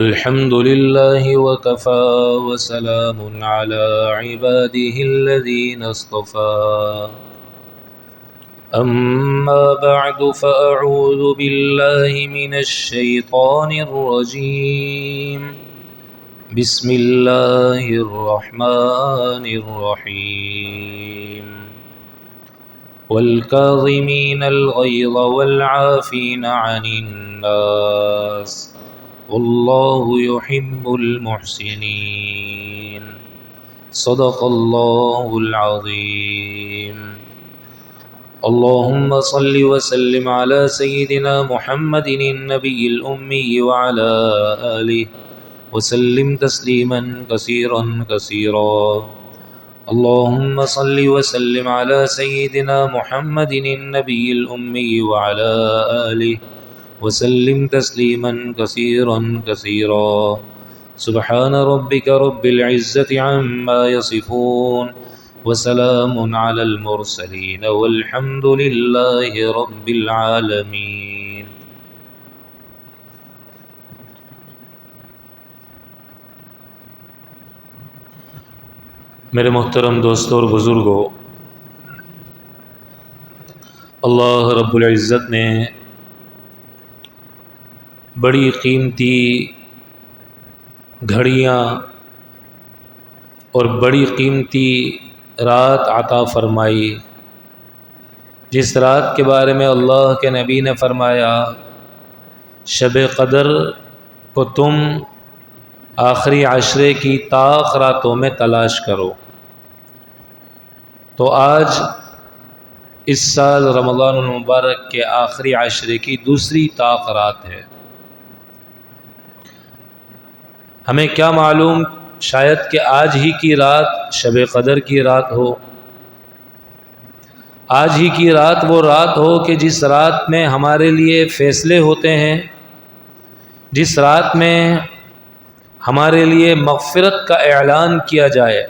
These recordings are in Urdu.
الحمد لله وكفى وسلام على عباده الذين اصطفى أما بعد فأعوذ بالله من الشيطان الرجيم بسم الله الرحمن الرحيم والكاظمين الغيظ والعافين عن الناس والله يحب المحسنين صدق الله العظيم اللهم صل وسلم على سيدنا محمد النبي الأمي وعلى آله وسلم تسليما كثيرا كثيرا اللهم صل وسلم على سيدنا محمد النبي الأمي وعلى آله وسلم تسليما كثيرا كثيرا سبحان ربك رب العزة عما يصفون وسلام على المرسلين والحمد لله رب العالمين. میرے محترم دوستوں اور بزرگوں، اللہ رب العزت نے بڑی قیمتی گھڑیاں اور بڑی قیمتی رات عطا فرمائی، جس رات کے بارے میں اللہ کے نبی نے فرمایا شب قدر کو تم آخری عشرے کی طاق راتوں میں تلاش کرو. تو آج اس سال رمضان المبارک کے آخری عشرے کی دوسری طاق رات ہے. ہمیں کیا معلوم، شاید کہ آج ہی کی رات شب قدر کی رات ہو، آج ہی کی رات وہ رات ہو کہ جس رات میں ہمارے لیے فیصلے ہوتے ہیں، جس رات میں ہمارے لیے مغفرت کا اعلان کیا جائے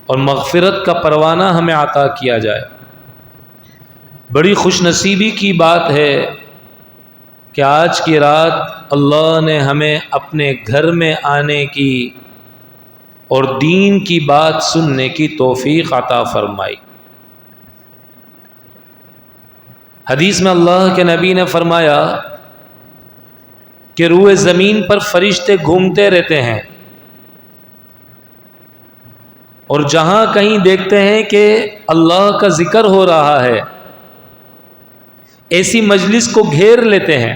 اور مغفرت کا پروانہ ہمیں عطا کیا جائے. بڑی خوش نصیبی کی بات ہے کہ آج کی رات اللہ نے ہمیں اپنے گھر میں آنے کی اور دین کی بات سننے کی توفیق عطا فرمائی. حدیث میں اللہ کے نبی نے فرمایا کہ روئے زمین پر فرشتے گھومتے رہتے ہیں، اور جہاں کہیں دیکھتے ہیں کہ اللہ کا ذکر ہو رہا ہے ایسی مجلس کو گھیر لیتے ہیں،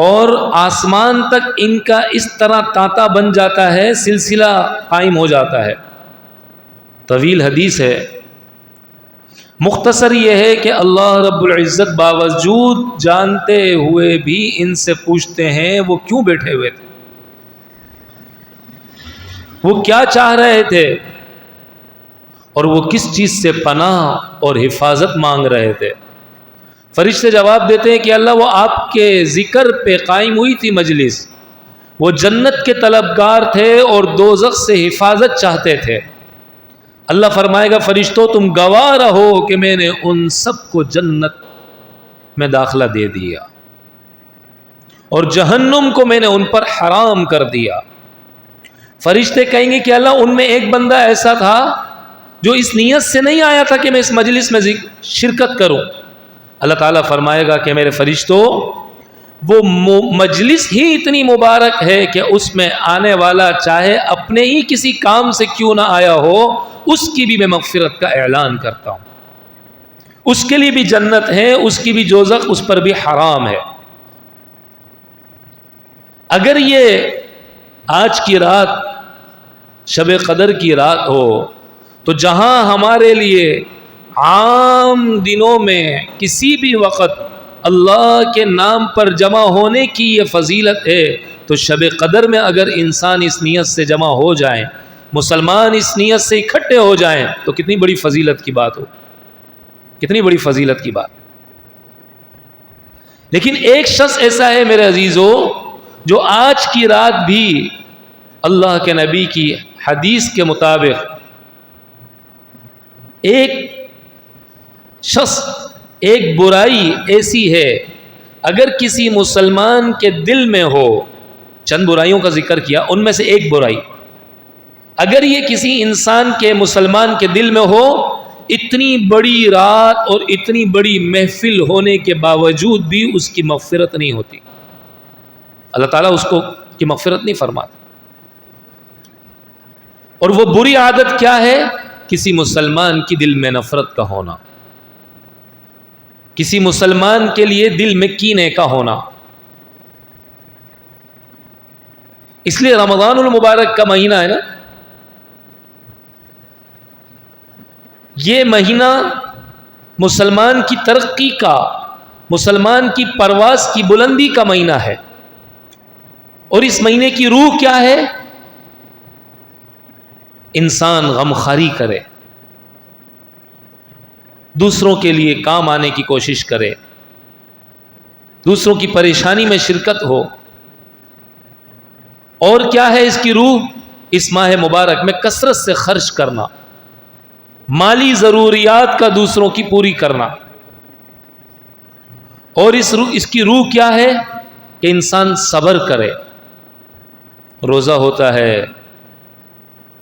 اور آسمان تک ان کا اس طرح تانتا بن جاتا ہے، سلسلہ قائم ہو جاتا ہے. طویل حدیث ہے، مختصر یہ ہے کہ اللہ رب العزت باوجود جانتے ہوئے بھی ان سے پوچھتے ہیں وہ کیوں بیٹھے ہوئے تھے، وہ کیا چاہ رہے تھے، اور وہ کس چیز سے پناہ اور حفاظت مانگ رہے تھے. فرشتے جواب دیتے ہیں کہ اللہ، وہ آپ کے ذکر پہ قائم ہوئی تھی مجلس، وہ جنت کے طلبگار تھے اور دوزخ سے حفاظت چاہتے تھے. اللہ فرمائے گا فرشتوں تم گواہ رہو کہ میں نے ان سب کو جنت میں داخلہ دے دیا اور جہنم کو میں نے ان پر حرام کر دیا. فرشتے کہیں گے کہ اللہ، ان میں ایک بندہ ایسا تھا جو اس نیت سے نہیں آیا تھا کہ میں اس مجلس میں شرکت کروں. اللہ تعالیٰ فرمائے گا کہ میرے فرشتوں، وہ مجلس ہی اتنی مبارک ہے کہ اس میں آنے والا چاہے اپنے ہی کسی کام سے کیوں نہ آیا ہو، اس کی بھی میں مغفرت کا اعلان کرتا ہوں، اس کے لیے بھی جنت ہے، اس کی بھی دوزخ اس پر بھی حرام ہے. اگر یہ آج کی رات شب قدر کی رات ہو تو جہاں ہمارے لیے عام دنوں میں کسی بھی وقت اللہ کے نام پر جمع ہونے کی یہ فضیلت ہے، تو شب قدر میں اگر انسان اس نیت سے جمع ہو جائیں، مسلمان اس نیت سے اکٹھے ہو جائیں، تو کتنی بڑی فضیلت کی بات ہو، کتنی بڑی فضیلت کی بات. لیکن ایک شخص ایسا ہے میرے عزیزو جو آج کی رات بھی اللہ کے نبی کی حدیث کے مطابق ایک شخص، ایک برائی ایسی ہے اگر کسی مسلمان کے دل میں ہو، چند برائیوں کا ذکر کیا، ان میں سے ایک برائی، اگر یہ کسی انسان کے مسلمان کے دل میں ہو، اتنی بڑی رات اور اتنی بڑی محفل ہونے کے باوجود بھی اس کی مغفرت نہیں ہوتی، اللہ تعالیٰ اس کو کی مغفرت نہیں فرماتا۔ اور وہ بری عادت کیا ہے؟ کسی مسلمان کی دل میں نفرت کا ہونا، کسی مسلمان کے لیے دل میں کینے کا ہونا۔ اس لیے رمضان المبارک کا مہینہ ہے نا، یہ مہینہ مسلمان کی ترقی کا، مسلمان کی پرواز کی بلندی کا مہینہ ہے۔ اور اس مہینے کی روح کیا ہے؟ انسان غمخواری کرے، دوسروں کے لیے کام آنے کی کوشش کرے، دوسروں کی پریشانی میں شرکت ہو۔ اور کیا ہے اس کی روح؟ اس ماہ مبارک میں کثرت سے خرچ کرنا، مالی ضروریات کا دوسروں کی پوری کرنا۔ اور اس کی روح کیا ہے؟ کہ انسان صبر کرے۔ روزہ ہوتا ہے،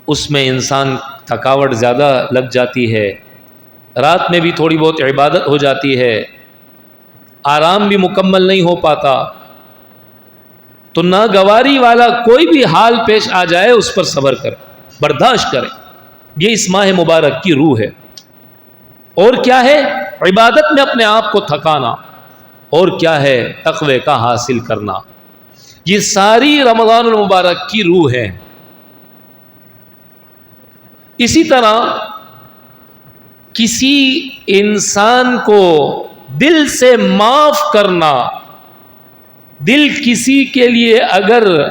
اس میں انسان تھکاوٹ زیادہ لگ جاتی ہے، رات میں بھی تھوڑی بہت عبادت ہو جاتی ہے، آرام بھی مکمل نہیں ہو پاتا، تو ناگواری والا کوئی بھی حال پیش آ جائے اس پر صبر کرے، برداشت کرے۔ یہ اس ماہ مبارک کی روح ہے۔ اور کیا ہے؟ عبادت میں اپنے آپ کو تھکانا۔ اور کیا ہے؟ تقوی کا حاصل کرنا۔ یہ ساری رمضان المبارک کی روح ہے۔ اسی طرح کسی انسان کو دل سے معاف کرنا، دل کسی کے لیے اگر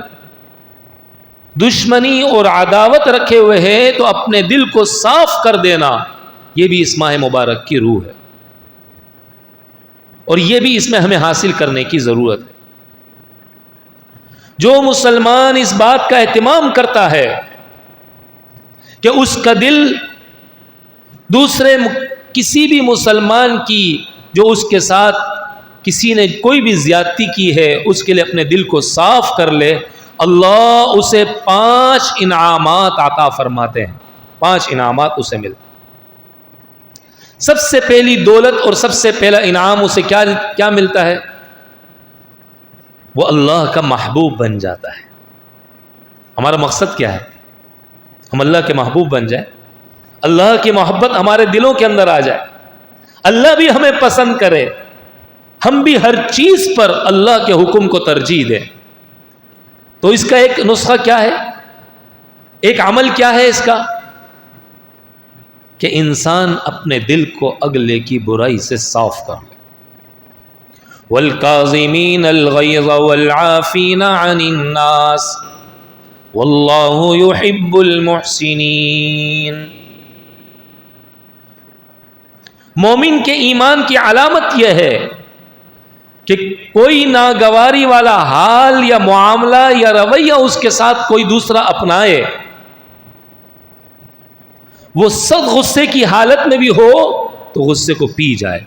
دشمنی اور عداوت رکھے ہوئے ہیں تو اپنے دل کو صاف کر دینا، یہ بھی اس ماہ مبارک کی روح ہے۔ اور یہ بھی اس میں ہمیں حاصل کرنے کی ضرورت ہے۔ جو مسلمان اس بات کا اہتمام کرتا ہے کہ اس کا دل دوسرے کسی بھی مسلمان کی جو اس کے ساتھ کسی نے کوئی بھی زیادتی کی ہے اس کے لیے اپنے دل کو صاف کر لے، اللہ اسے 5 انعامات عطا فرماتے ہیں۔ 5 انعامات اسے ملتے۔ سب سے پہلی دولت اور سب سے پہلا انعام اسے کیا ملتا ہے؟ وہ اللہ کا محبوب بن جاتا ہے۔ ہمارا مقصد کیا ہے؟ ہم اللہ کے محبوب بن جائیں، اللہ کی محبت ہمارے دلوں کے اندر آ جائے، اللہ بھی ہمیں پسند کرے، ہم بھی ہر چیز پر اللہ کے حکم کو ترجیح دیں۔ تو اس کا ایک نسخہ کیا ہے؟ ایک عمل کیا ہے اس کا؟ کہ انسان اپنے دل کو اگلے کی برائی سے صاف کر لے۔ وَالْكَاظِمِينَ الْغَيْظَ وَالْعَافِينَ عَنِ النَّاسِ وَاللَّهُ يُحِبُّ الْمُحْسِنِينَ۔ مومن کے ایمان کی علامت یہ ہے کہ کوئی ناگواری والا حال یا معاملہ یا رویہ اس کے ساتھ کوئی دوسرا اپنائے، وہ سخت غصے کی حالت میں بھی ہو تو غصے کو پی جائے،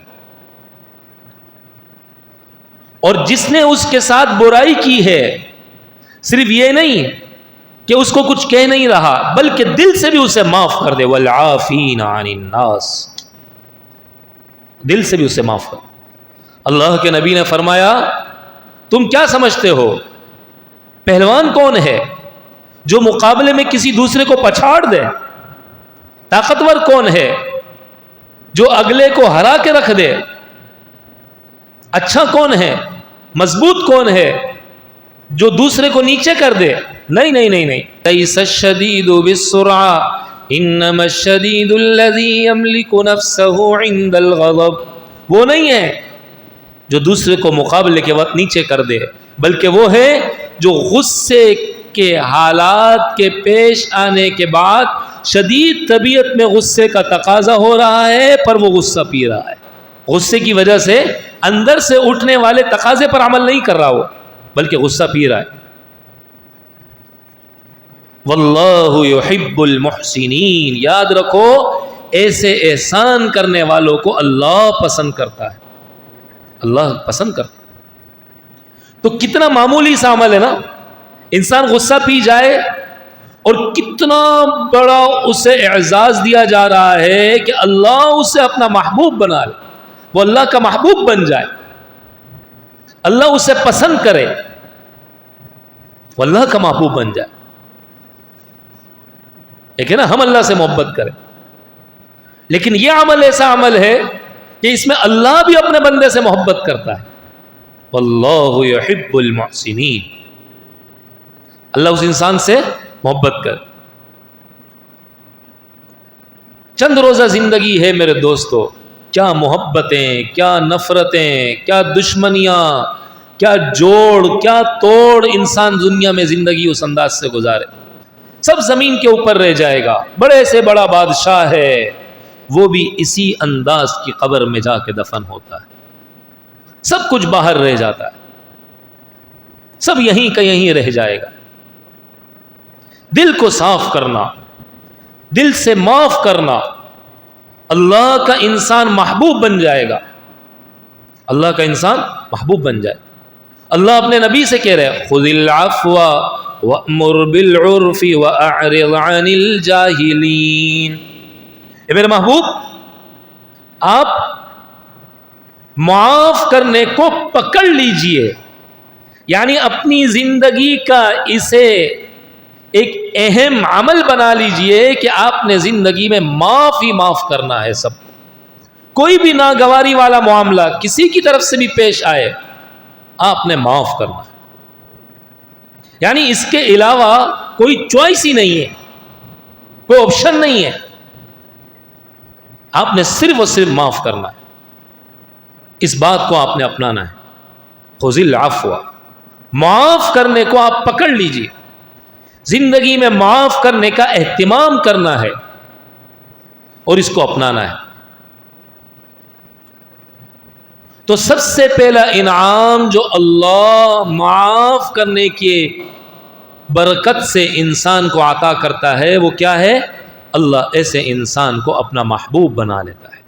اور جس نے اس کے ساتھ برائی کی ہے صرف یہ نہیں کہ اس کو کچھ کہہ نہیں رہا بلکہ دل سے بھی اسے معاف کر دے۔ والعافین عن الناس، دل سے بھی اسے معاف کر۔ اللہ کے نبی نے فرمایا تم کیا سمجھتے ہو پہلوان کون ہے جو مقابلے میں کسی دوسرے کو پچھاڑ دے؟ طاقتور کون ہے جو اگلے کو ہرا کے رکھ دے؟ اچھا کون ہے؟ مضبوط کون ہے جو دوسرے کو نیچے کر دے؟ نہیں نہیں نہیں نہیں۔ لیس الشدید بالسرعہ انما الشدید الذی یملک نفسہ عند الغضب۔ وہ نہیں ہے جو دوسرے کو مقابلے کے وقت نیچے کر دے، بلکہ وہ ہے جو غصے کے حالات کے پیش آنے کے بعد شدید طبیعت میں غصے کا تقاضا ہو رہا ہے پر وہ غصہ پی رہا ہے، غصے کی وجہ سے اندر سے اٹھنے والے تقاضے پر عمل نہیں کر رہا وہ بلکہ غصہ پی رہا ہے۔ واللہ یحب المحسنین، یاد رکھو ایسے احسان کرنے والوں کو اللہ پسند کرتا ہے، اللہ پسند کرتا ہے۔ تو کتنا معمولی سا عمل ہے نا، انسان غصہ پی جائے اور کتنا بڑا اسے اعزاز دیا جا رہا ہے کہ اللہ اسے اپنا محبوب بنا لے، وہ اللہ کا محبوب بن جائے، اللہ اسے پسند کرے، وہ اللہ کا محبوب بن جائے۔ ایک ہے نا ہم اللہ سے محبت کریں، لیکن یہ عمل ایسا عمل ہے کہ اس میں اللہ بھی اپنے بندے سے محبت کرتا ہے۔ واللہ یحب المحسنین، اللہ اس انسان سے محبت کر۔ چند روزہ زندگی ہے میرے دوستو، کیا محبتیں، کیا نفرتیں، کیا دشمنیاں، کیا جوڑ، کیا توڑ انسان دنیا میں زندگی اس انداز سے گزارے۔ سب زمین کے اوپر رہ جائے گا، بڑے سے بڑا بادشاہ ہے وہ بھی اسی انداز کی قبر میں جا کے دفن ہوتا ہے، سب کچھ باہر رہ جاتا ہے، سب یہیں کا یہیں رہ جائے گا۔ دل کو صاف کرنا، دل سے معاف کرنا، اللہ کا انسان محبوب بن جائے گا، اللہ کا انسان محبوب بن جائے۔ اللہ اپنے نبی سے کہہ رہے ہیں خذ العفو وأمر بالعرف وأعرض عن الجاہلین، اے میرے محبوب آپ معاف کرنے کو پکڑ لیجئے، یعنی اپنی زندگی کا اسے ایک اہم عمل بنا لیجئے کہ آپ نے زندگی میں معاف ہی معاف کرنا ہے سب، کوئی بھی ناگواری والا معاملہ کسی کی طرف سے بھی پیش آئے آپ نے معاف کرنا ہے، یعنی اس کے علاوہ کوئی چوائس ہی نہیں ہے، کوئی آپشن نہیں ہے، آپ نے صرف اور صرف معاف کرنا ہے، اس بات کو آپ نے اپنانا ہے۔ خذ العفو، معاف کرنے کو آپ پکڑ لیجئے، زندگی میں معاف کرنے کا اہتمام کرنا ہے اور اس کو اپنانا ہے۔ تو سب سے پہلا انعام جو اللہ معاف کرنے کے برکت سے انسان کو عطا کرتا ہے وہ کیا ہے؟ اللہ ایسے انسان کو اپنا محبوب بنا لیتا ہے۔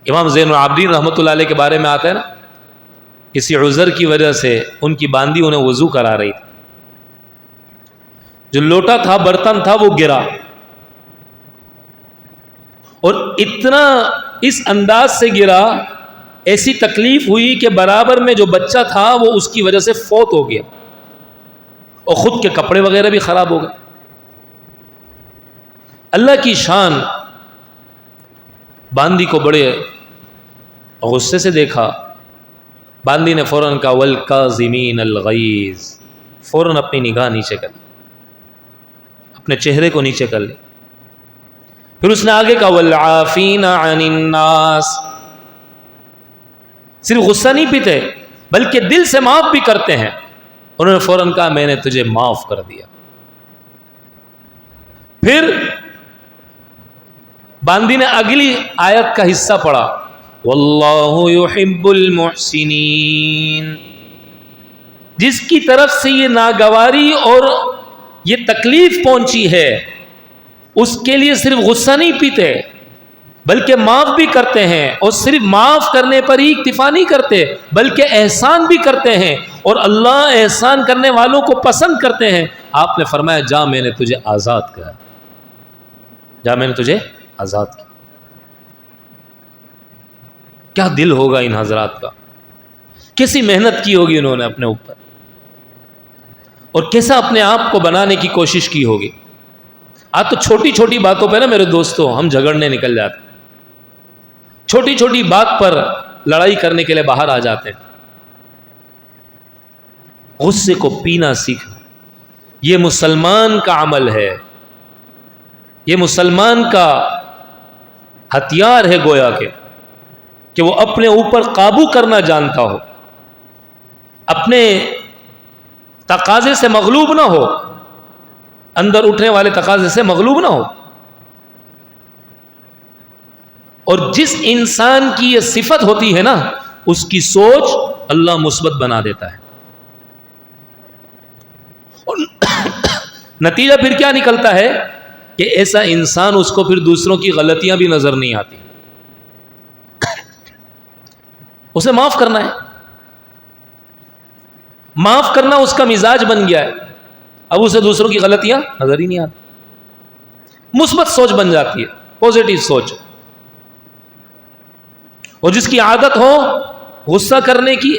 امام زین العابدین رحمۃ اللہ علیہ کے بارے میں آتا ہے نا، کسی عذر کی وجہ سے ان کی باندی انہیں وضو کرا رہی تھی، جو لوٹا تھا، برتن تھا، وہ گرا، اور اتنا اس انداز سے گرا، ایسی تکلیف ہوئی کہ برابر میں جو بچہ تھا وہ اس کی وجہ سے فوت ہو گیا، اور خود کے کپڑے وغیرہ بھی خراب ہو گئے۔ اللہ کی شان، باندی کو بڑے غصے سے دیکھا، باندی نے فوراً کہا والکاظمین الغیظ، فوراً اپنی نگاہ نیچے کر لی، اپنے چہرے کو نیچے کر لی، پھر اس نے آگے کہا والعافین عن الناس، صرف غصہ نہیں پیتے بلکہ دل سے معاف بھی کرتے ہیں۔ انہوں نے فوراً کہا میں نے تجھے معاف کر دیا۔ پھر باندی نے اگلی آیت کا حصہ پڑھا واللہ یحب المحسنین، جس کی طرف سے یہ ناگواری اور یہ تکلیف پہنچی ہے اس کے لیے صرف غصہ نہیں پیتے بلکہ معاف بھی کرتے ہیں، اور صرف معاف کرنے پر ہی اکتفا نہیں کرتے بلکہ احسان بھی کرتے ہیں، اور اللہ احسان کرنے والوں کو پسند کرتے ہیں۔ آپ نے فرمایا جا میں نے تجھے آزاد کیا، جا میں نے تجھے آزاد کیا۔ کیا دل ہوگا ان حضرات کا، کیسی محنت کی ہوگی انہوں نے اپنے اوپر، اور کیسا اپنے آپ کو بنانے کی کوشش کی ہوگی۔ آج تو چھوٹی چھوٹی باتوں پہ نا میرے دوستوں ہم جھگڑنے نکل جاتے ہیں، چھوٹی چھوٹی بات پر لڑائی کرنے کے لیے باہر آ جاتے ہیں۔ غصے کو پینا سیکھنا یہ مسلمان کا عمل ہے، یہ مسلمان کا ہتھیار ہے گویا کہ وہ اپنے اوپر قابو کرنا جانتا ہو، اپنے تقاضے سے مغلوب نہ ہو، اندر اٹھنے والے تقاضے سے مغلوب نہ ہو۔ اور جس انسان کی یہ صفت ہوتی ہے نا اس کی سوچ اللہ مثبت بنا دیتا ہے، اور نتیجہ پھر کیا نکلتا ہے کہ ایسا انسان اس کو پھر دوسروں کی غلطیاں بھی نظر نہیں آتی، اسے معاف کرنا ہے۔ معاف کرنا اس کا مزاج بن گیا ہے. اب اسے دوسروں کی غلطیاں نظر ہی نہیں آتی. مثبت سوچ بن جاتی ہے, پازیٹیو سوچ. اور جس کی عادت ہو غصہ کرنے کی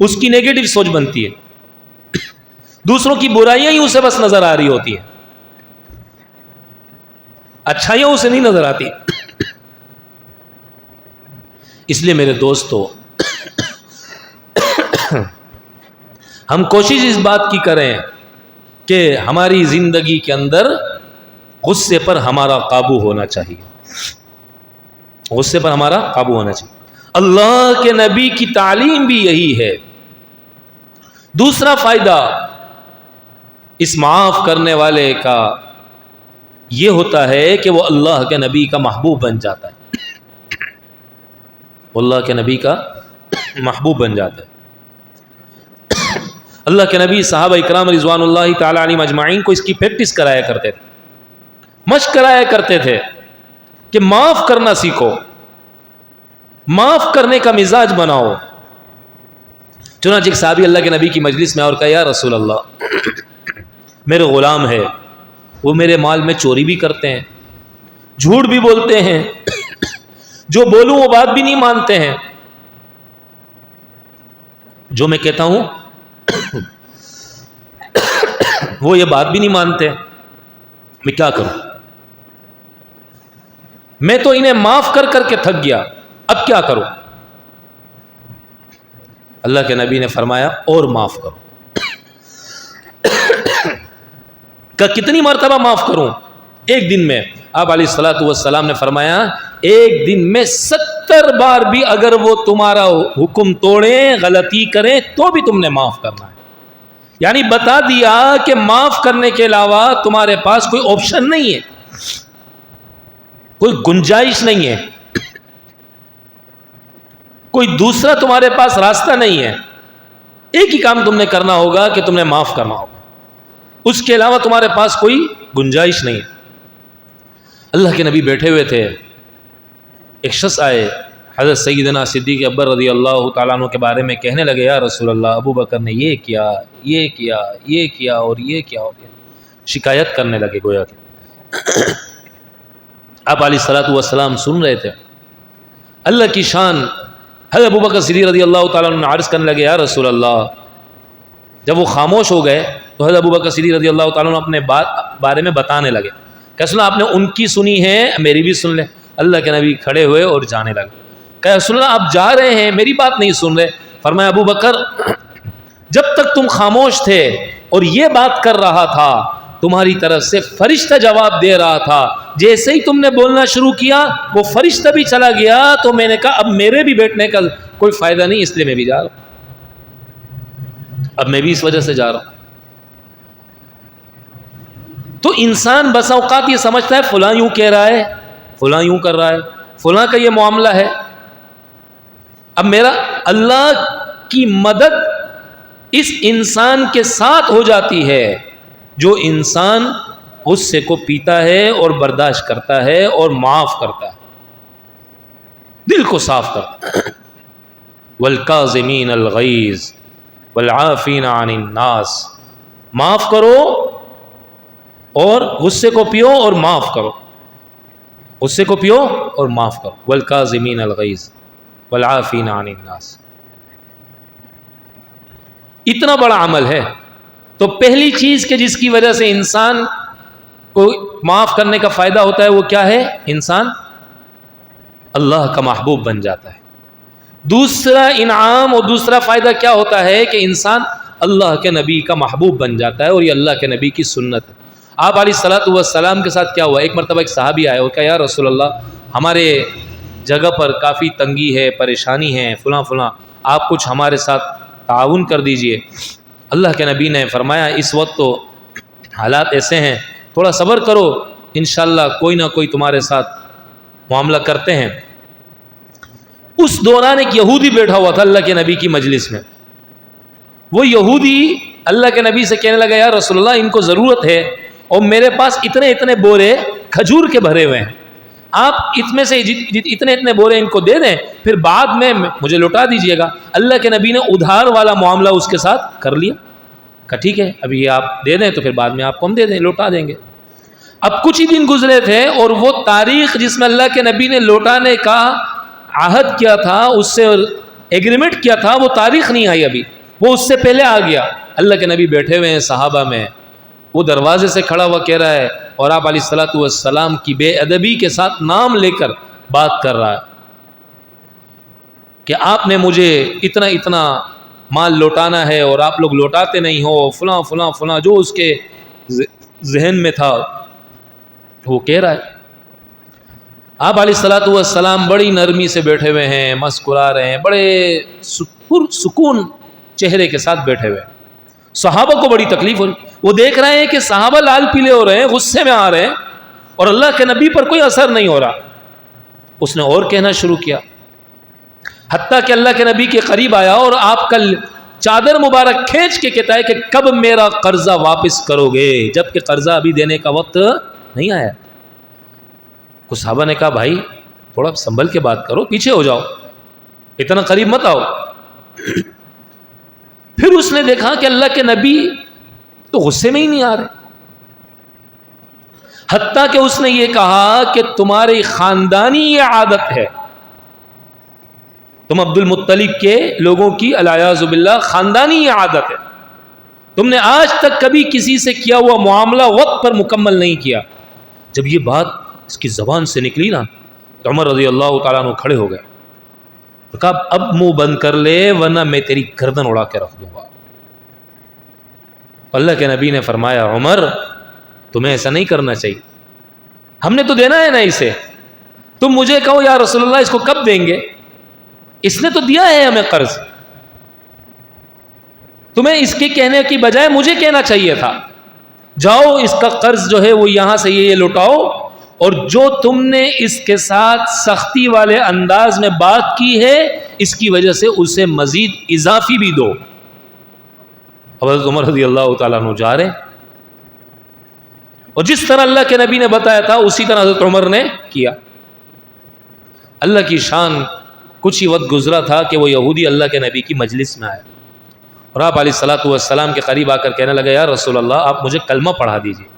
اس کی نیگیٹو سوچ بنتی ہے. دوسروں کی برائیاں ہی اسے بس نظر آ رہی ہوتی ہیں, اچھائیاں اسے نہیں نظر آتی. اس لیے میرے دوستو, ہم کوشش اس بات کی کریں کہ ہماری زندگی کے اندر غصے پر ہمارا قابو ہونا چاہیے. غصے پر ہمارا قابو ہونا چاہیے. اللہ کے نبی کی تعلیم بھی یہی ہے. دوسرا فائدہ اس معاف کرنے والے کا یہ ہوتا ہے کہ وہ اللہ کے نبی کا محبوب بن جاتا ہے. اللہ کے نبی کا محبوب بن جاتا ہے. اللہ کے نبی صحابہ اکرام رضوان اللہ تعالی علیہم اجمعین کو اس کی پریکٹس کرایا کرتے تھے, مشق کرایا کرتے تھے کہ معاف کرنا سیکھو, معاف کرنے کا مزاج بناؤ. چنانچہ ایک صحابی اللہ کے نبی کی مجلس میں اور کہا, یا رسول اللہ, میرے غلام ہے, وہ میرے مال میں چوری بھی کرتے ہیں, جھوٹ بھی بولتے ہیں, جو بولوں وہ بات بھی نہیں مانتے ہیں, جو میں کہتا ہوں وہ یہ بات بھی نہیں مانتے, میں کیا کروں؟ میں تو انہیں معاف کر کر کے تھک گیا, اب کیا کروں؟ اللہ کے نبی نے فرمایا, اور معاف کرو. کہ کتنی مرتبہ معاف کروں؟ ایک دن میں. آپ علیہ الصلوۃ والسلام نے فرمایا, ایک دن میں 70 بار بھی اگر وہ تمہارا حکم توڑیں, غلطی کریں, تو بھی تم نے معاف کرنا ہے. یعنی بتا دیا کہ معاف کرنے کے علاوہ تمہارے پاس کوئی آپشن نہیں ہے, کوئی گنجائش نہیں ہے, کوئی دوسرا تمہارے پاس راستہ نہیں ہے. ایک ہی کام تم نے کرنا ہوگا کہ تم نے معاف کرنا ہوگا, اس کے علاوہ تمہارے پاس کوئی گنجائش نہیں ہے. اللہ کے نبی بیٹھے ہوئے تھے, ایک شخص آئے, حضرت سیدنا صدیق اکبر رضی اللہ تعالیٰ عنہ کے بارے میں کہنے لگے, یا رسول اللہ, ابو بکر نے یہ کیا, یہ کیا, یہ کیا اور یہ کیا, اور شکایت کرنے لگے گویا کہ. آپ علیہ الصلوۃ والسلام سن رہے تھے. اللہ کی شان حضرت ابو بکر صدیق رضی اللہ تعالیٰ عنہ عرض کرنے لگے, یا رسول اللہ. جب وہ خاموش ہو گئے تو حضرت ابو بکر صدیق رضی اللہ تعالیٰ عنہ اپنے بارے میں بتانے لگے. کہ سنا, آپ نے ان کی سنی ہے, میری بھی سن لیں. اللہ کے نبی کھڑے ہوئے اور جانے لگے. کہ سنا, آپ جا رہے ہیں, میری بات نہیں سن رہے. فرمایا, ابو بکر, جب تک تم خاموش تھے اور یہ بات کر رہا تھا, تمہاری طرف سے فرشتہ جواب دے رہا تھا. جیسے ہی تم نے بولنا شروع کیا, وہ فرشتہ بھی چلا گیا, تو میں نے کہا اب میرے بھی بیٹھنے کا کوئی فائدہ نہیں, اس لیے میں بھی جا رہا ہوں. اب میں بھی اس وجہ سے جا رہا ہوں. تو انسان بس اوقات یہ سمجھتا ہے فلاں یوں کہہ رہا ہے, فلاں یوں کر رہا ہے, فلاں کا یہ معاملہ ہے. اب میرا اللہ کی مدد اس انسان کے ساتھ ہو جاتی ہے جو انسان غصے کو پیتا ہے اور برداشت کرتا ہے اور معاف کرتا ہے, دل کو صاف کرتا ہے. والکاظمین الغیظ والعافین عن الناس, معاف کرو اور غصے کو پیو اور معاف کرو, غصے کو پیو اور معاف کرو. والکاظمین الغیظ والعافین عن الناس. اتنا بڑا عمل ہے. تو پہلی چیز کہ جس کی وجہ سے انسان کو معاف کرنے کا فائدہ ہوتا ہے وہ کیا ہے؟ انسان اللہ کا محبوب بن جاتا ہے. دوسرا انعام اور دوسرا فائدہ کیا ہوتا ہے کہ انسان اللہ کے نبی کا محبوب بن جاتا ہے, اور یہ اللہ کے نبی کی سنت ہے. آپ علیہ الصلوۃ والسلام کے ساتھ کیا ہوا, ایک مرتبہ ایک صحابی آئے اور کہا, یا رسول اللہ, ہمارے جگہ پر کافی تنگی ہے, پریشانی ہے, فلاں فلاں, آپ کچھ ہمارے ساتھ تعاون کر دیجئے. اللہ کے نبی نے فرمایا, اس وقت تو حالات ایسے ہیں, تھوڑا صبر کرو, انشاءاللہ کوئی نہ کوئی تمہارے ساتھ معاملہ کرتے ہیں. اس دوران ایک یہودی بیٹھا ہوا تھا اللہ کے نبی کی مجلس میں. وہ یہودی اللہ کے نبی سے کہنے لگا, یا رسول اللہ, ان کو ضرورت ہے اور میرے پاس اتنے اتنے بورے کھجور کے بھرے ہوئے ہیں, آپ اتنے سے اتنے بولے ان کو دے دیں، پھر بعد میں مجھے لوٹا دیجئے گا۔ اللہ کے نبی نے ادھار والا معاملہ اس کے ساتھ کر لیا، کہ ٹھیک ہے ابھی یہ آپ دے دیں تو پھر بعد میں آپ کو ہم دے دیں، لوٹا دیں گے۔ اب کچھ ہی دن گزرے تھے اور وہ تاریخ جس میں اللہ کے نبی نے لوٹانے کا عہد کیا تھا، اس سے ایگریمنٹ کیا تھا، وہ تاریخ نہیں آئی ابھی، وہ اس سے پہلے آ گیا۔ اللہ کے نبی بیٹھے ہوئے ہیں صحابہ میں، وہ دروازے سے کھڑا ہوا کہہ رہا ہے، اور آپ علیہ الصلوۃ والسلام کی بے ادبی کے ساتھ نام لے کر بات کر رہا ہے کہ آپ نے مجھے اتنا اتنا مال لوٹانا ہے اور آپ لوگ لوٹاتے نہیں ہو، فلاں فلاں فلاں، جو اس کے ذہن میں تھا وہ کہہ رہا ہے۔ آپ علیہ الصلوۃ والسلام بڑی نرمی سے بیٹھے ہوئے ہیں، مسکرا رہے ہیں، بڑے سکون چہرے کے ساتھ بیٹھے ہوئے ہیں۔ صحابہ کو بڑی تکلیف ہو رہی، وہ دیکھ رہے ہیں کہ صحابہ لال پیلے ہو رہے ہیں، غصے میں آ رہے ہیں، اور اللہ کے نبی پر کوئی اثر نہیں ہو رہا۔ اس نے اور کہنا شروع کیا، حتیٰ کہ اللہ کے نبی کے قریب آیا اور آپ کا چادر مبارک کھینچ کے کہتا ہے کہ کب میرا قرضہ واپس کرو گے، جبکہ قرضہ ابھی دینے کا وقت نہیں آیا۔ کچھ صحابہ نے کہا بھائی تھوڑا سنبھل کے بات کرو، پیچھے ہو جاؤ، اتنا قریب مت آؤ۔ پھر اس نے دیکھا کہ اللہ کے نبی تو غصے میں ہی نہیں آ رہے، حتیٰ کہ اس نے یہ کہا کہ تمہاری خاندانی یہ عادت ہے، تم عبد المطلب کے لوگوں کی الیاذ باللہ خاندانی یہ عادت ہے، تم نے آج تک کبھی کسی سے کیا ہوا معاملہ وقت پر مکمل نہیں کیا۔ جب یہ بات اس کی زبان سے نکلی نا تو عمر رضی اللہ تعالیٰ عنہ کھڑے ہو گئے، تو کہا اب منہ بند کر لے ورنہ میں تیری گردن اڑا کے رکھ دوں گا۔ اللہ کے نبی نے فرمایا عمر تمہیں ایسا نہیں کرنا چاہیے، ہم نے تو دینا ہے نا اسے، تم مجھے کہو یا رسول اللہ اس کو کب دیں گے، اس نے تو دیا ہے ہمیں قرض، تمہیں اس کے کہنے کی بجائے مجھے کہنا چاہیے تھا، جاؤ اس کا قرض جو ہے وہ یہاں سے یہ لوٹاؤ، اور جو تم نے اس کے ساتھ سختی والے انداز میں بات کی ہے اس کی وجہ سے اسے مزید اضافی بھی دو۔ حضرت عمر رضی اللہ تعالیٰ عنہ جا رہے، اور جس طرح اللہ کے نبی نے بتایا تھا اسی طرح حضرت عمر نے کیا۔ اللہ کی شان، کچھ ہی وقت گزرا تھا کہ وہ یہودی اللہ کے نبی کی مجلس میں آیا اور آپ علیہ الصلوۃ والسلام کے قریب آ کر کہنے لگا یا رسول اللہ آپ مجھے کلمہ پڑھا دیجیے۔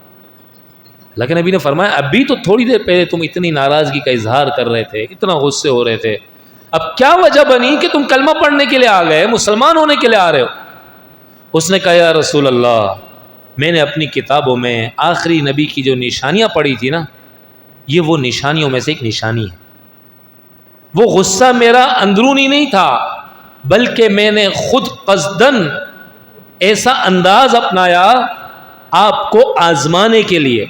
اللہ کے نبی نے فرمایا ابھی تو تھوڑی دیر پہلے تم اتنی ناراضگی کا اظہار کر رہے تھے، اتنا غصے ہو رہے تھے، اب کیا وجہ بنی کہ تم کلمہ پڑھنے کے لیے آ گئے، مسلمان ہونے کے لیے آ رہے ہو؟ اس نے کہا یا رسول اللہ میں نے اپنی کتابوں میں آخری نبی کی جو نشانیاں پڑھی تھی نا، یہ وہ نشانیوں میں سے ایک نشانی ہے۔ وہ غصہ میرا اندرونی نہیں تھا بلکہ میں نے خود قصدن ایسا انداز اپنایا آپ کو آزمانے کے لیے۔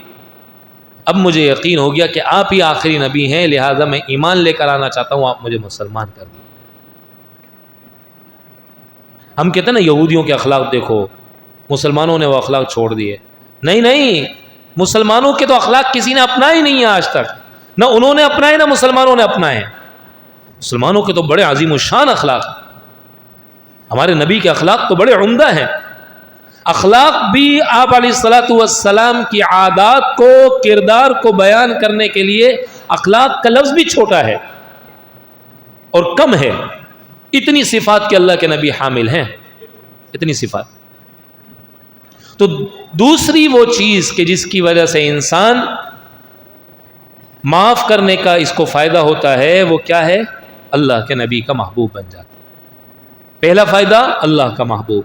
اب مجھے یقین ہو گیا کہ آپ ہی آخری نبی ہیں، لہٰذا میں ایمان لے کر آنا چاہتا ہوں، آپ مجھے مسلمان کر دیں۔ ہم کہتے ہیں نا یہودیوں کے اخلاق دیکھو، مسلمانوں نے وہ اخلاق چھوڑ دیے۔ نہیں، مسلمانوں کے تو اخلاق کسی نے اپنا ہی نہیں ہے آج تک، نہ انہوں نے اپنائے نہ مسلمانوں نے اپنائے۔ مسلمانوں کے تو بڑے عظیم الشان اخلاق، ہمارے نبی کے اخلاق تو بڑے عمدہ ہیں۔ اخلاق بھی آپ علیہ الصلوۃ والسلام کی عادات کو، کردار کو بیان کرنے کے لیے اخلاق کا لفظ بھی چھوٹا ہے اور کم ہے، اتنی صفات کے اللہ کے نبی حامل ہیں، اتنی صفات۔ تو دوسری وہ چیز کہ جس کی وجہ سے انسان معاف کرنے کا اس کو فائدہ ہوتا ہے، وہ کیا ہے؟ اللہ کے نبی کا محبوب بن جاتا ہے۔ پہلا فائدہ اللہ کا محبوب،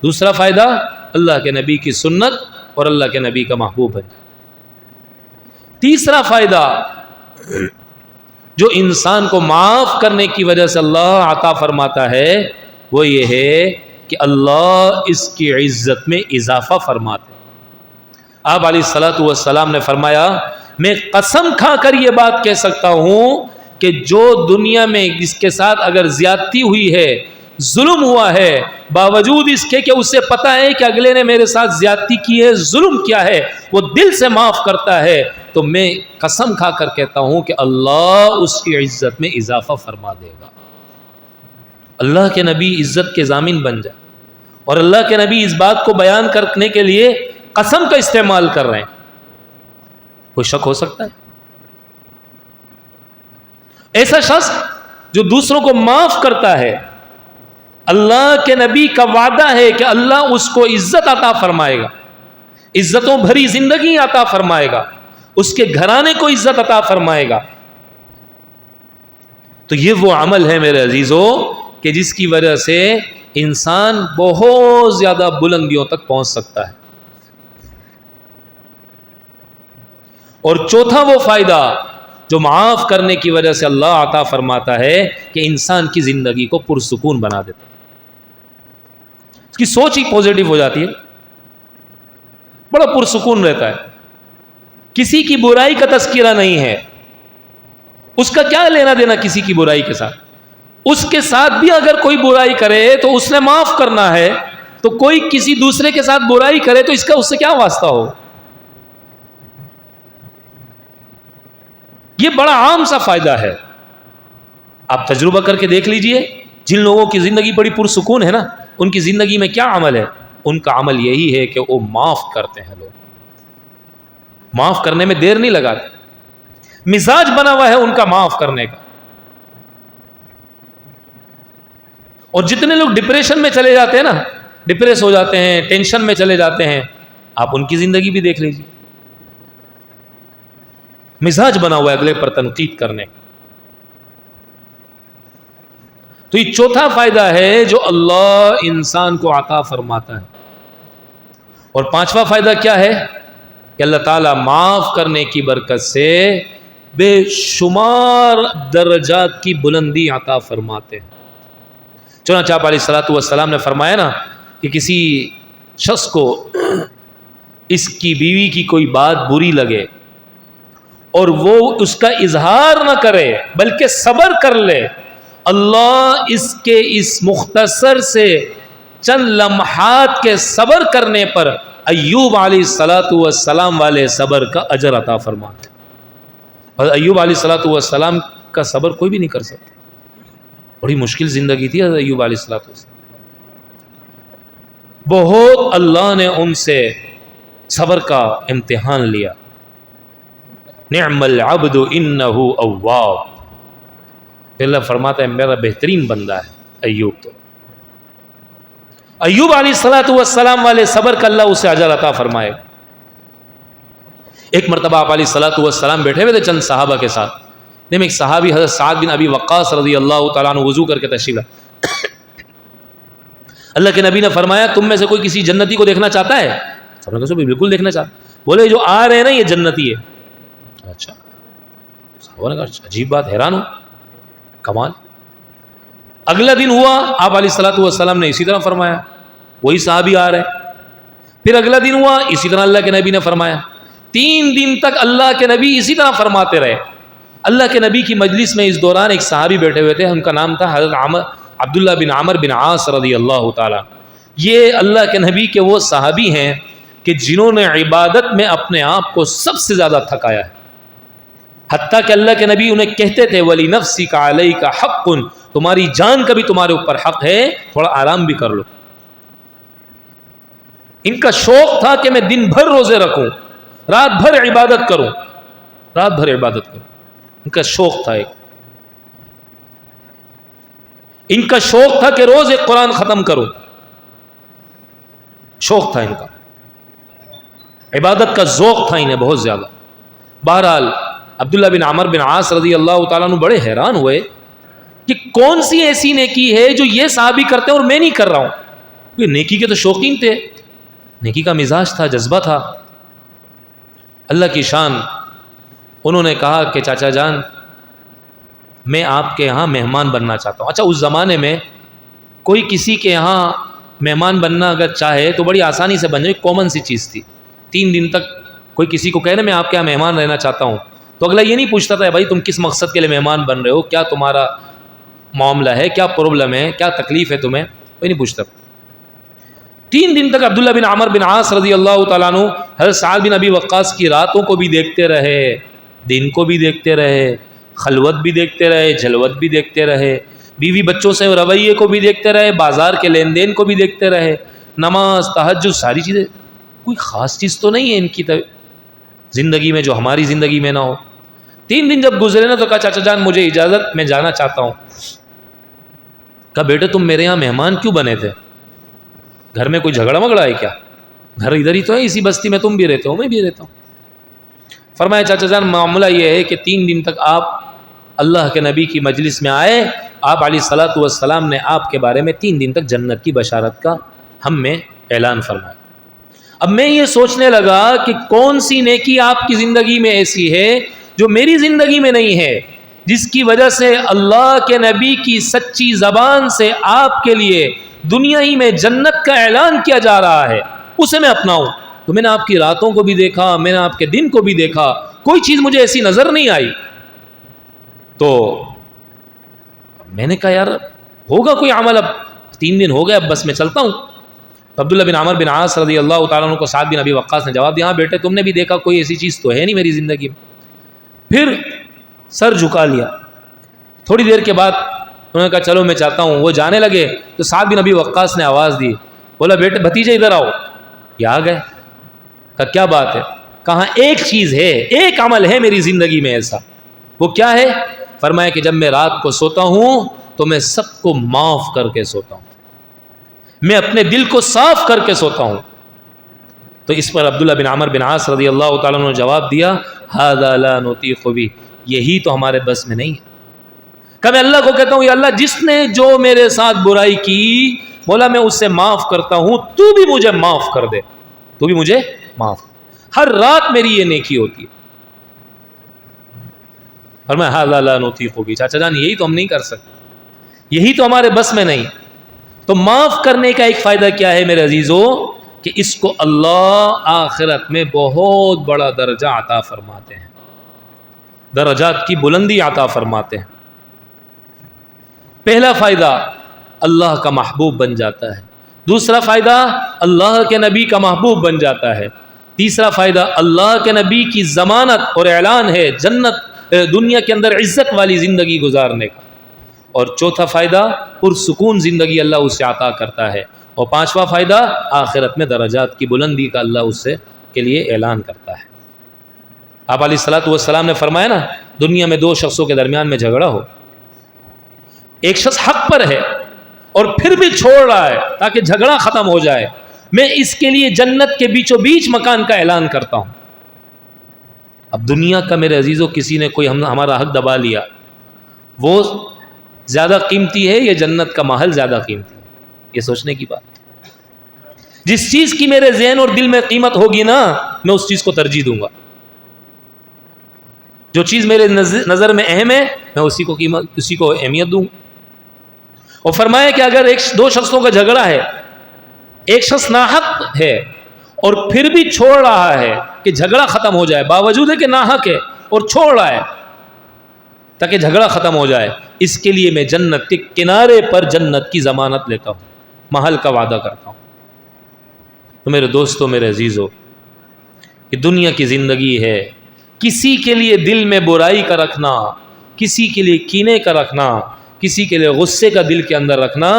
دوسرا فائدہ اللہ کے نبی کی سنت اور اللہ کے نبی کا محبوب بن جاتا ہے۔ تیسرا فائدہ جو انسان کو معاف کرنے کی وجہ سے اللہ عطا فرماتا ہے وہ یہ ہے کہ اللہ اس کی عزت میں اضافہ فرماتے ہیں۔ آپ علیہ الصلوۃ والسلام نے فرمایا میں قسم کھا کر یہ بات کہہ سکتا ہوں کہ جو دنیا میں جس کے ساتھ اگر زیادتی ہوئی ہے، ظلم ہوا ہے، باوجود اس کے کہ اسے پتہ ہے کہ اگلے نے میرے ساتھ زیادتی کی ہے، ظلم کیا ہے، وہ دل سے معاف کرتا ہے، تو میں قسم کھا کر کہتا ہوں کہ اللہ اس کی عزت میں اضافہ فرما دے گا۔ اللہ کے نبی عزت کے ضامن بن جائے، اور اللہ کے نبی اس بات کو بیان کرنے کے لیے قسم کا استعمال کر رہے ہیں، کوئی شک ہو سکتا ہے؟ ایسا شخص جو دوسروں کو معاف کرتا ہے، اللہ کے نبی کا وعدہ ہے کہ اللہ اس کو عزت عطا فرمائے گا، عزتوں بھری زندگی عطا فرمائے گا، اس کے گھرانے کو عزت عطا فرمائے گا۔ تو یہ وہ عمل ہے میرے عزیزو کہ جس کی وجہ سے انسان بہت زیادہ بلندیوں تک پہنچ سکتا ہے۔ اور چوتھا وہ فائدہ جو معاف کرنے کی وجہ سے اللہ عطا فرماتا ہے کہ انسان کی زندگی کو پرسکون بنا دیتا ہے، اس کی سوچ ہی پوزیٹو ہو جاتی ہے، بڑا پرسکون رہتا ہے، کسی کی برائی کا تذکرہ نہیں ہے، اس کا کیا لینا دینا کسی کی برائی کے ساتھ، اس کے ساتھ بھی اگر کوئی برائی کرے تو اس نے معاف کرنا ہے، تو کوئی کسی دوسرے کے ساتھ برائی کرے تو اس کا اس سے کیا واسطہ ہو۔ یہ بڑا عام سا فائدہ ہے، آپ تجربہ کر کے دیکھ لیجئے، جن لوگوں کی زندگی بڑی پرسکون ہے نا، ان کی زندگی میں کیا عمل ہے؟ ان کا عمل یہی ہے کہ وہ معاف کرتے ہیں، لوگ معاف کرنے میں دیر نہیں لگاتے، مزاج بنا ہوا ہے ان کا معاف کرنے کا۔ اور جتنے لوگ ڈپریشن میں چلے جاتے ہیں نا، ڈپریس ہو جاتے ہیں، ٹینشن میں چلے جاتے ہیں، آپ ان کی زندگی بھی دیکھ لیجیے، مزاج بنا ہوا ہے اگلے پر تنقید کرنے کا۔ تو یہ چوتھا فائدہ ہے جو اللہ انسان کو عطا فرماتا ہے۔ اور پانچواں فائدہ کیا ہے کہ اللہ تعالیٰ معاف کرنے کی برکت سے بے شمار درجات کی بلندی عطا فرماتے ہیں۔ چنانچہ آپ علیہ الصلوۃ والسلام نے فرمایا نا کہ کسی شخص کو اس کی بیوی کی کوئی بات بری لگے اور وہ اس کا اظہار نہ کرے بلکہ صبر کر لے، اللہ اس کے اس مختصر سے چند لمحات کے صبر کرنے پر ایوب علیہ الصلوۃ والسلام والے صبر کا اجر عطا فرماتے ہیں۔ اور ایوب علیہ الصلوۃ والسلام کا صبر کوئی بھی نہیں کر سکتا، بڑی مشکل زندگی تھی حضرت ایوب علیہ الصلوۃ والسلام، بہت اللہ نے ان سے صبر کا امتحان لیا۔ نعم العبد انہ اواب، اللہ فرماتا ہے میرا بہترین بندہ ہے ایوب۔ تو ایوب علیہ الصلوۃ والسلام والے صبر کا اللہ اسے اجر عطا فرمائے۔ ایک مرتبہ آپ علیہ الصلوۃ والسلام بیٹھے ہوئے تھے چند صحابہ کے ساتھ، جن میں ایک صحابی حضرت سعد بن ابی وقاص رضی اللہ تعالیٰ عنہ وضو کر کے تشریف لائے۔ اللہ کے نبی نے فرمایا تم میں سے کوئی کسی جنتی کو دیکھنا چاہتا ہے؟ سب نے کہا بالکل دیکھنا چاہتا۔ بولے جو آ رہے ہیں نا یہ جنتی ہے۔ اچھا، صحابہ نے کہا عجیب بات، حیران ہو، کمال۔ اگلا دن ہوا، آپ علیہ الصلوۃ والسلام نے اسی طرح فرمایا، وہی صحابی آ رہے۔ پھر اگلا دن ہوا، اسی طرح اللہ کے نبی نے فرمایا۔ 3 دن تک اللہ کے نبی اسی طرح فرماتے رہے۔ اللہ کے نبی کی مجلس میں اس دوران ایک صحابی بیٹھے ہوئے تھے، ان کا نام تھا حضرت عبداللہ بن عمر بن عاص رضی اللہ تعالیٰ۔ یہ اللہ کے نبی کے وہ صحابی ہیں کہ جنہوں نے عبادت میں اپنے آپ کو سب سے زیادہ تھکایا ہے، حتیٰ کہ اللہ کے نبی انہیں کہتے تھے وَلِنَفْسِكَ عَلَيْكَ حَقٌّ، تمہاری جان کا بھی تمہارے اوپر حق ہے، تھوڑا آرام بھی کر لو۔ ان کا شوق تھا کہ میں دن بھر روزے رکھوں، رات بھر عبادت کروں، رات بھر عبادت کروں، ان کا شوق تھا ایک۔ ان کا شوق تھا کہ روز ایک قرآن ختم کروں، شوق تھا ان کا، عبادت کا ذوق تھا انہیں بہت زیادہ۔ بہرحال عبداللہ بن عمر بن عاص رضی اللہ تعالیٰ عنہ بڑے حیران ہوئے کہ کون سی ایسی نیکی ہے جو یہ صحابی کرتے ہیں اور میں نہیں کر رہا ہوں۔ یہ نیکی کے تو شوقین تھے، نیکی کا مزاج تھا، جذبہ تھا، اللہ کی شان۔ انہوں نے کہا کہ چاچا جان میں آپ کے یہاں مہمان بننا چاہتا ہوں۔ اچھا اس زمانے میں کوئی کسی کے یہاں مہمان بننا اگر چاہے تو بڑی آسانی سے بن جائے، کامن سی چیز تھی۔ 3 دن تک کوئی کسی کو کہے نا میں آپ کے یہاں مہمان رہنا چاہتا ہوں، تو اگلا یہ نہیں پوچھتا تھا بھائی تم کس مقصد کے لیے مہمان بن رہے ہو، کیا تمہارا معاملہ ہے، کیا پرابلم ہے، کیا تکلیف ہے تمہیں، کوئی نہیں پوچھتا۔ 3 دن تک عبداللہ بن عمر بن عاص رضی اللہ تعالیٰ عنہ حضرت سعد بن ابی وقاص کی راتوں کو بھی دیکھتے رہے، دن کو بھی دیکھتے رہے، خلوت بھی دیکھتے رہے، جلوت بھی دیکھتے رہے، بیوی بچوں سے رویے کو بھی دیکھتے رہے، بازار کے لین دین کو بھی دیکھتے رہے، نماز تہجد ساری چیزیں۔ کوئی خاص چیز تو نہیں ہے ان کی زندگی میں جو ہماری زندگی میں نہ ہو۔ 3 دن جب گزرے نا تو کہا چاچا جان مجھے اجازت، میں جانا چاہتا ہوں. کہا بیٹے تم میرے یہاں مہمان کیوں بنے تھے؟ گھر میں کوئی جھگڑا مگڑا ہے کیا؟ گھر ادھر ہی تو ہے، اسی بستی میں تم بھی رہتے ہو میں بھی رہتا ہوں. فرمایا چاچا جان معاملہ یہ ہے کہ 3 دن تک آپ اللہ کے نبی کی مجلس میں آئے، آپ علیہ الصلوۃ والسلام نے آپ کے بارے میں 3 دن تک جنت کی بشارت کا ہم میں اعلان فرمایا. اب میں یہ سوچنے لگا کہ کون سی نیکی آپ کی زندگی میں ایسی ہے جو میری زندگی میں نہیں ہے، جس کی وجہ سے اللہ کے نبی کی سچی زبان سے آپ کے لیے دنیا ہی میں جنت کا اعلان کیا جا رہا ہے، اسے میں اپناؤں. تو میں نے آپ کی راتوں کو بھی دیکھا، میں نے آپ کے دن کو بھی دیکھا، کوئی چیز مجھے ایسی نظر نہیں آئی. تو میں نے کہا یار ہوگا کوئی عمل، اب 3 دن ہو گئے، اب بس میں چلتا ہوں. تو عبداللہ بن عمر بن عاص رضی اللہ تعالیٰ عنہ کو سعد بن ابی وقاص نے جواب دیا، ہاں بیٹے تم نے بھی دیکھا کوئی ایسی چیز تو ہے نہیں میری زندگی میں. پھر سر جھکا لیا. تھوڑی دیر کے بعد انہوں نے کہا چلو میں چاہتا ہوں. وہ جانے لگے تو سعد بن ابی وقاص نے آواز دی، بولا بیٹے بھتیجے ادھر آؤ. یہ آ گئے. کہا کیا بات ہے؟ کہا ایک چیز ہے، ایک عمل ہے میری زندگی میں ایسا. وہ کیا ہے؟ فرمایا کہ جب میں رات کو سوتا ہوں تو میں سب کو معاف کر کے سوتا ہوں، میں اپنے دل کو صاف کر کے سوتا ہوں. تو اس پر عبداللہ بن عمر بن عاص رضی اللہ تعالیٰ عنہ نے جواب دیا، ھذا لا نطیق بہ، یہی تو ہمارے بس میں نہیں ہے. کہ میں اللہ کو کہتا ہوں یا اللہ جس نے جو میرے ساتھ برائی کی بولا میں اس سے معاف کرتا ہوں، تو بھی مجھے معاف کر دے، تو بھی مجھے معاف. ہر رات میری یہ نیکی ہوتی ہے. فرمایا ھذا لا نطیق بہ، چاچا جان یہی تو ہم نہیں کر سکتے، یہی تو ہمارے بس میں نہیں. تو معاف کرنے کا ایک فائدہ کیا ہے میرے عزیزو، کہ اس کو اللہ آخرت میں بہت بڑا درجہ عطا فرماتے ہیں، درجات کی بلندی عطا فرماتے ہیں. پہلا فائدہ اللہ کا محبوب بن جاتا ہے. دوسرا فائدہ اللہ کے نبی کا محبوب بن جاتا ہے. تیسرا فائدہ اللہ کے نبی کی ضمانت اور اعلان ہے جنت، دنیا کے اندر عزت والی زندگی گزارنے کا. اور چوتھا فائدہ پرسکون زندگی اللہ اس سے عطا کرتا ہے. اور پانچواں فائدہ آخرت میں درجات کی بلندی کا اللہ اس سے کے لیے اعلان کرتا ہے. آپ علیہ الصلوۃ والسلام نے فرمایا نا، دنیا میں 2 شخصوں کے درمیان میں جھگڑا ہو، ایک شخص حق پر ہے اور پھر بھی چھوڑ رہا ہے تاکہ جھگڑا ختم ہو جائے، میں اس کے لیے جنت کے بیچوں بیچ مکان کا اعلان کرتا ہوں. اب دنیا کا میرے عزیزوں کسی نے کوئی ہمارا حق دبا لیا، وہ زیادہ قیمتی ہے یا جنت کا محل زیادہ قیمتی ہے؟ یہ سوچنے کی بات. جس چیز کی میرے ذہن اور دل میں قیمت ہوگی نا میں اس چیز کو ترجیح دوں گا. جو چیز میرے نظر میں اہم ہے میں اسی کو اہمیت دوں. اور فرمایا کہ اگر 2 شخصوں کا جھگڑا ہے، ایک شخص ناحق ہے اور پھر بھی چھوڑ رہا ہے کہ جھگڑا ختم ہو جائے، باوجود ہے کہ ناحق ہے اور چھوڑ رہا ہے تاکہ جھگڑا ختم ہو جائے، اس کے لیے میں جنت کے کنارے پر جنت کی ضمانت لیتا ہوں، محل کا وعدہ کرتا ہوں. تو میرے دوستو میرے عزیزو، یہ دنیا کی زندگی ہے، کسی کے لیے دل میں برائی کا رکھنا، کسی کے لیے کینے کا رکھنا، کسی کے لیے غصے کا دل کے اندر رکھنا،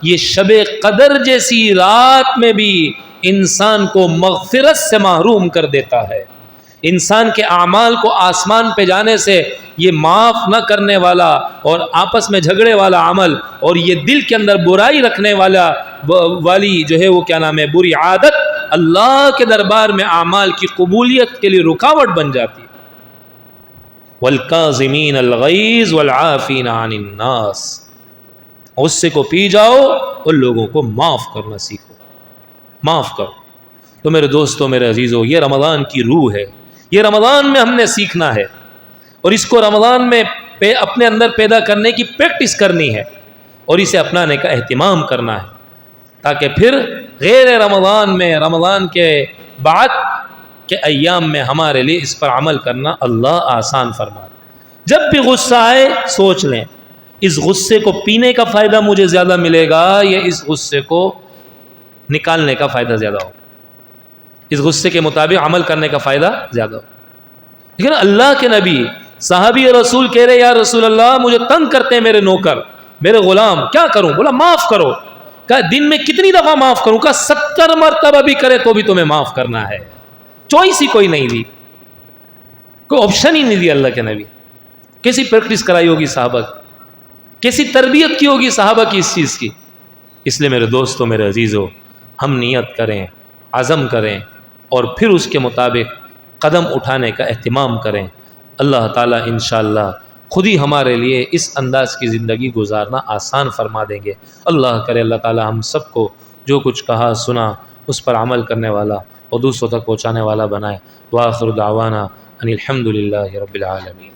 یہ شب قدر جیسی رات میں بھی انسان کو مغفرت سے محروم کر دیتا ہے. انسان کے اعمال کو آسمان پہ جانے سے یہ معاف نہ کرنے والا اور آپس میں جھگڑے والا عمل اور یہ دل کے اندر برائی رکھنے والی جو ہے وہ کیا نام ہے بری عادت، اللہ کے دربار میں اعمال کی قبولیت کے لیے رکاوٹ بن جاتی ہے. والکاظمین الغیظ والعافین عن الناس، غصے کو پی جاؤ اور لوگوں کو معاف کرنا سیکھو، معاف کرو. تو میرے دوستو میرے عزیزو، یہ رمضان کی روح ہے، یہ رمضان میں ہم نے سیکھنا ہے اور اس کو رمضان میں اپنے اندر پیدا کرنے کی پریکٹس کرنی ہے اور اسے اپنانے کا اہتمام کرنا ہے، تاکہ پھر غیر رمضان میں، رمضان کے بعد کے ایام میں ہمارے لیے اس پر عمل کرنا اللہ آسان فرما دے. جب بھی غصہ آئے سوچ لیں اس غصے کو پینے کا فائدہ مجھے زیادہ ملے گا یا اس غصے کو نکالنے کا فائدہ زیادہ ہو، اس غصے کے مطابق عمل کرنے کا فائدہ زیادہ ہو. لیکن اللہ کے نبی صحابی اور رسول کہہ رہے یا رسول اللہ مجھے تنگ کرتے ہیں میرے نوکر میرے غلام، کیا کروں؟ بولا معاف کرو. کہا دن میں کتنی دفعہ معاف کروں؟ کہا 70 مرتبہ بھی کرے تو بھی تمہیں معاف کرنا ہے. چوائس ہی کوئی نہیں دی، کوئی آپشن ہی نہیں دی اللہ کے نبی. کیسی پریکٹس کرائی ہوگی صحابہ کی، کیسی تربیت کی ہوگی صحابہ کی اس چیز کی. اس لیے میرے دوستوں، میرے عزیزوں، ہم نیت کریں، عزم کریں اور پھر اس کے مطابق قدم اٹھانے کا اہتمام کریں. اللہ تعالیٰ انشاءاللہ خود ہی ہمارے لیے اس انداز کی زندگی گزارنا آسان فرما دیں گے. اللہ کرے اللہ تعالیٰ ہم سب کو جو کچھ کہا سنا اس پر عمل کرنے والا اور دوسروں تک پہنچانے والا بنائے. وآخر دعوانا ان الحمد للہ رب العالمین.